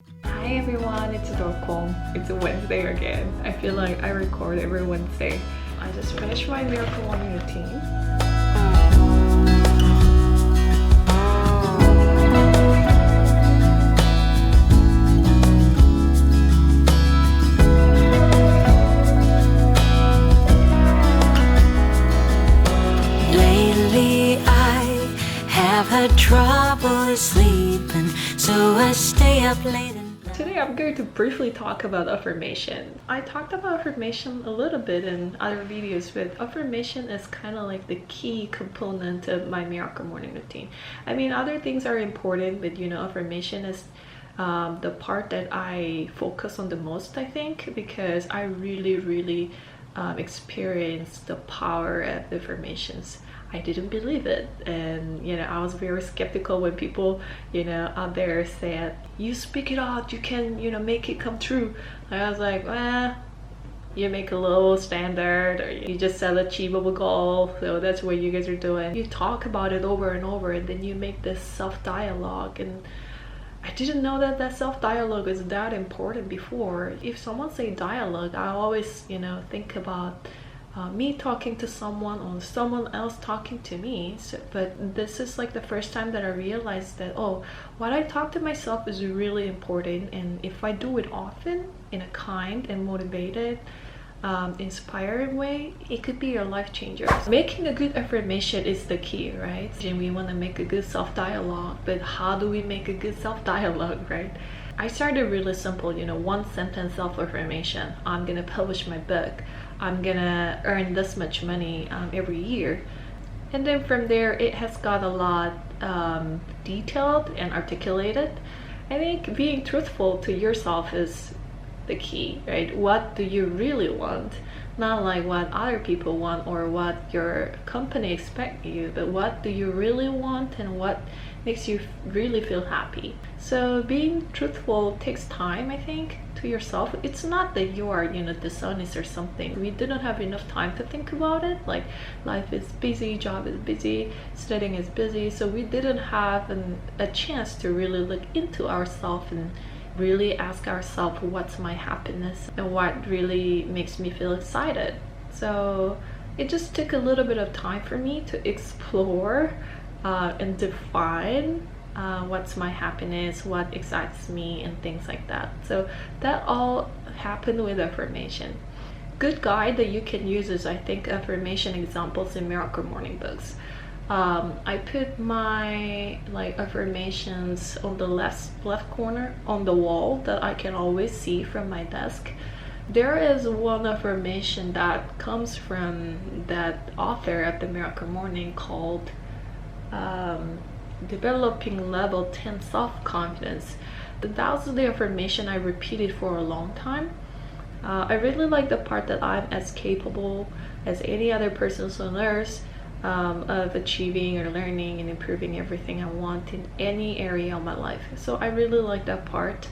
Hi everyone, it's 돌돌콩. It's a Wednesday again. I feel like I record every Wednesday. I just finished my miracle-morning routine. Lately I have had trouble sleeping, so I stay up late. Today I'm going to briefly talk about affirmation. I talked about affirmation a little bit in other videos, but affirmation is kind of like the key component of my miracle morning routine. I mean, other things are important, but affirmation is the part that I focus on the most, I think, because I really experienced the power of affirmations. I didn't believe it, and I was very skeptical when people out there said, you speak it out, you can make it come true. I was like, well, you make a low standard, or you just set achievable goal, so that's what you guys are doing. You talk about it over and over, and then you make this self-dialogue, and I didn't know that self-dialogue is that important before. If someone say dialogue, I always think about me talking to someone or someone else talking to me. But this is like the first time that I realized that, oh, what I talk to myself is really important, and if I do it often in a kind and motivated, inspiring way, it could be your life changer. Making a good affirmation is the key, right? And we want to make a good self-dialogue, but how do we make a good self-dialogue, right? I started really simple, one sentence self-affirmation. I'm gonna publish my book. I'm gonna earn this much money every year. And then from there, it has got a lot detailed and articulated. I think being truthful to yourself is the key, right? What do you really want? Not like what other people want or what your company expect you, but what do you really want and what makes you really feel happy. So being truthful takes time, I think, to yourself. It's not that you are dishonest or something. We didn't have enough time to think about it. Like, life is busy, job is busy, studying is busy, so we didn't have a chance to really look into ourselves and really ask ourselves, what's my happiness and what really makes me feel excited. So it just took a little bit of time for me to explore and define what's my happiness, what excites me, and things like that. So that all happened with affirmation. Good guide that you can use is, I think, affirmation examples in Miracle Morning books. I put my affirmations on the left corner on the wall that I can always see from my desk. There is one affirmation that comes from that author of the Miracle Morning called Developing Level 10 Self-Confidence. That was the affirmation I repeated for a long time. I really like the part that I'm as capable as any other person on earth of achieving or learning and improving everything I want in any area of my life. So I really like that part.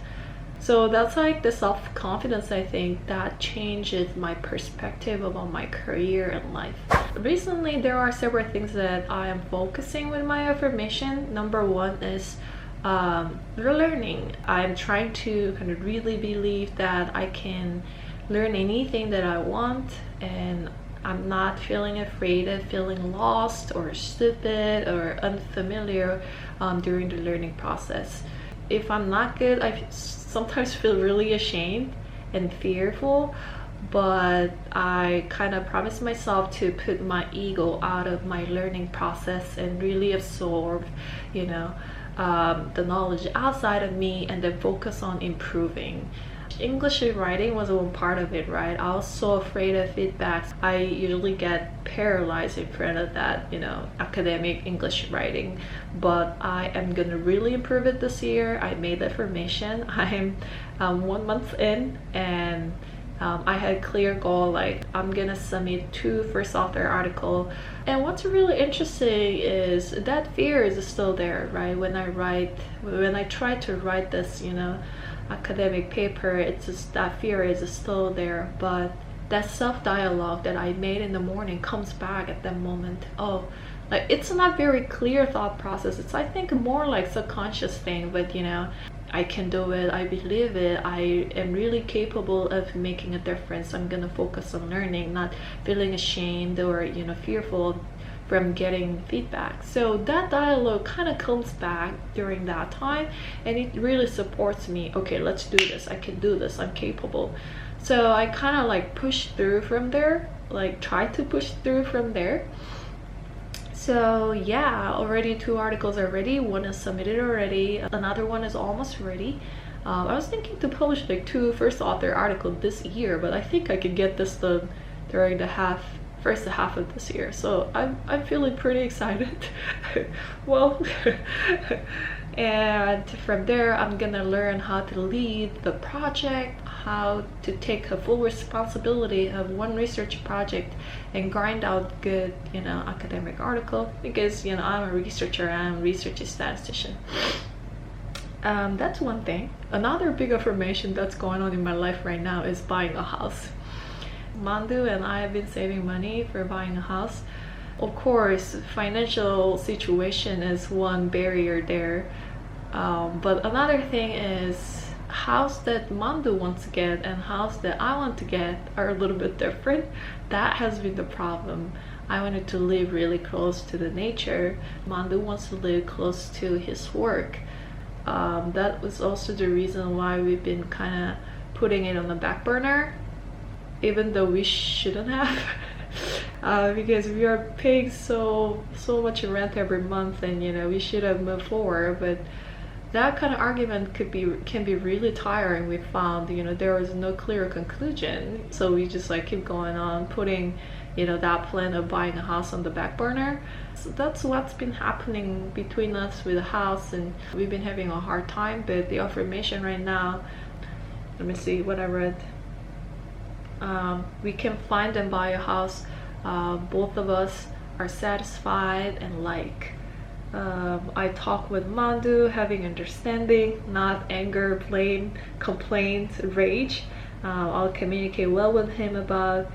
So that's like the self-confidence, I think, that changes my perspective about my career and life. Recently, there are several things that I am focusing with my affirmation. Number one is learning. I'm trying to kind of really believe that I can learn anything that I want, and I'm not feeling afraid of feeling lost or stupid or unfamiliar during the learning process. If I'm not good, I sometimes feel really ashamed and fearful, but I kind of promise myself to put my ego out of my learning process and really absorb, the knowledge outside of me, and then focus on improving. English writing was one part of it, right? I was so afraid of feedbacks. I usually get paralyzed in front of that, academic English writing. But I am gonna really improve it this year. I made the affirmation. I'm 1 month in, and I had a clear goal, like I'm gonna submit 2 first author article. And what's really interesting is that fear is still there, right? When I try to write this, academic paper, it's just that fear is still there, but that self-dialogue that I made in the morning comes back at that moment. Oh, like it's not very clear thought process. It's, I think, more like subconscious thing, but I can do it, I believe it, I am really capable of making a difference. I'm gonna focus on learning, not feeling ashamed or fearful from getting feedback. So that dialogue kind of comes back during that time, and it really supports me. Okay, let's do this, I can do this, I'm capable. So I kind of like push through from there, like try to push through from there. So yeah, already 2 articles are ready. One is submitted already, another one is almost ready. I was thinking to publish like 2 first author articles this year, but I think I could get this done during the first half of this year. So I'm feeling pretty excited. Well, and from there I'm gonna learn how to lead the project, how to take a full responsibility of one research project and grind out good academic article, because I'm a researcher, I'm a research statistician. That's one thing. Another big affirmation that's going on in my life right now is buying a house. Mandu and I have been saving money for buying a house. Of course, financial situation is one barrier there, but another thing is house that Mandu wants to get and house that I want to get are a little bit different. That has been the problem. I wanted to live really close to the nature. Mandu wants to live close to his work. That was also the reason why we've been kind of putting it on the back burner, even though we shouldn't have. Because we are paying so much rent every month, and we should have moved forward. But that kind of argument can be really tiring. We found there was no clear conclusion, so we just like keep going on putting that plan of buying a house on the back burner. So that's what's been happening between us with the house, and we've been having a hard time. But the affirmation right now, let me see what I read. We can find and buy a house both of us are satisfied and like. I talk with Mandu, having understanding, not anger, blame, complaint, rage. I'll communicate well with him about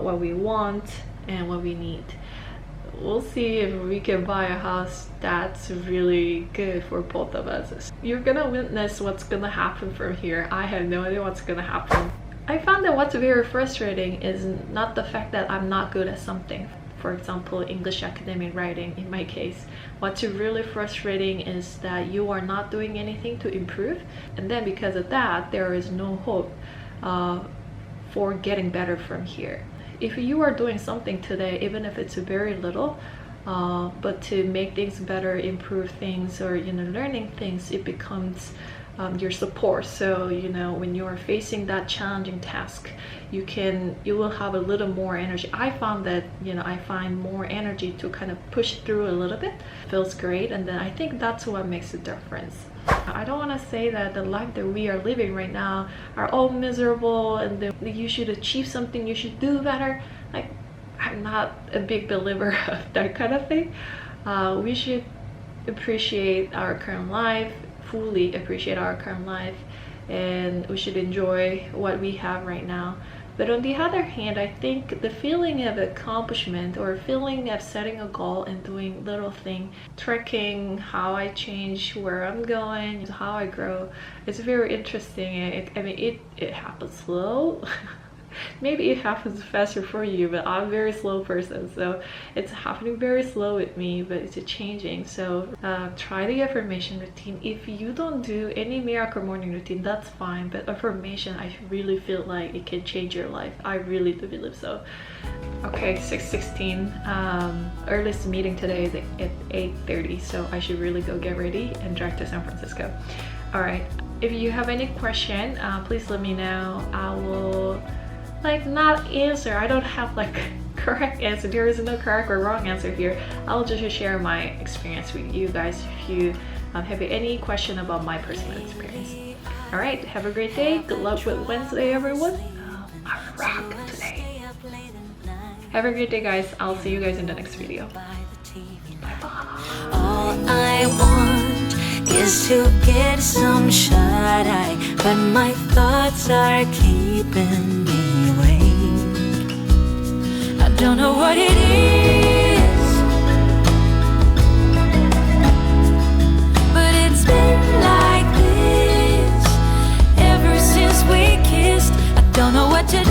what we want and what we need. We'll see if we can buy a house that's really good for both of us. You're gonna witness what's gonna happen from here. I have no idea what's gonna happen. I found that what's very frustrating is not the fact that I'm not good at something. For example, English academic writing in my case. What's really frustrating is that you are not doing anything to improve, and then because of that, there is no hope for getting better from here. If you are doing something today, even if it's very little, but to make things better, improve things, or learning things, it becomes your support. So when you are facing that challenging task, you will have a little more energy. I found that I find more energy to kind of push through a little bit. Feels great, and then I think that's what makes a difference. I don't want to say that the life that we are living right now are all miserable and that you should achieve something, you should do better. Like, I'm not a big believer of that kind of thing. We should appreciate our current life, fully appreciate our current life, and we should enjoy what we have right now. But on the other hand, I think the feeling of accomplishment or feeling of setting a goal and doing little thing, tracking how I change, where I'm going, how I grow, it's very interesting. It happens slow. Maybe it happens faster for you, but I'm a very slow person, so it's happening very slow with me, but it's changing. So try the affirmation routine. If you don't do any miracle morning routine, that's fine, but affirmation, I really feel like it can change your life. I really do believe so. Okay, 6:16. Earliest meeting today is at 8:30, so I should really go get ready and drive to San Francisco. All right, if you have any question, please let me know. I will not answer. I don't have correct answer. There is no correct or wrong answer here. I'll just share my experience with you guys if you have any question about my personal experience. All right, have a great day. Good luck with Wednesday, everyone. I rock today. Have a great day, guys. I'll see you guys in the next video. All I want is to get some shut-eye, but my thoughts are keeping me awake. I don't know what it is, but it's been like this don't know what to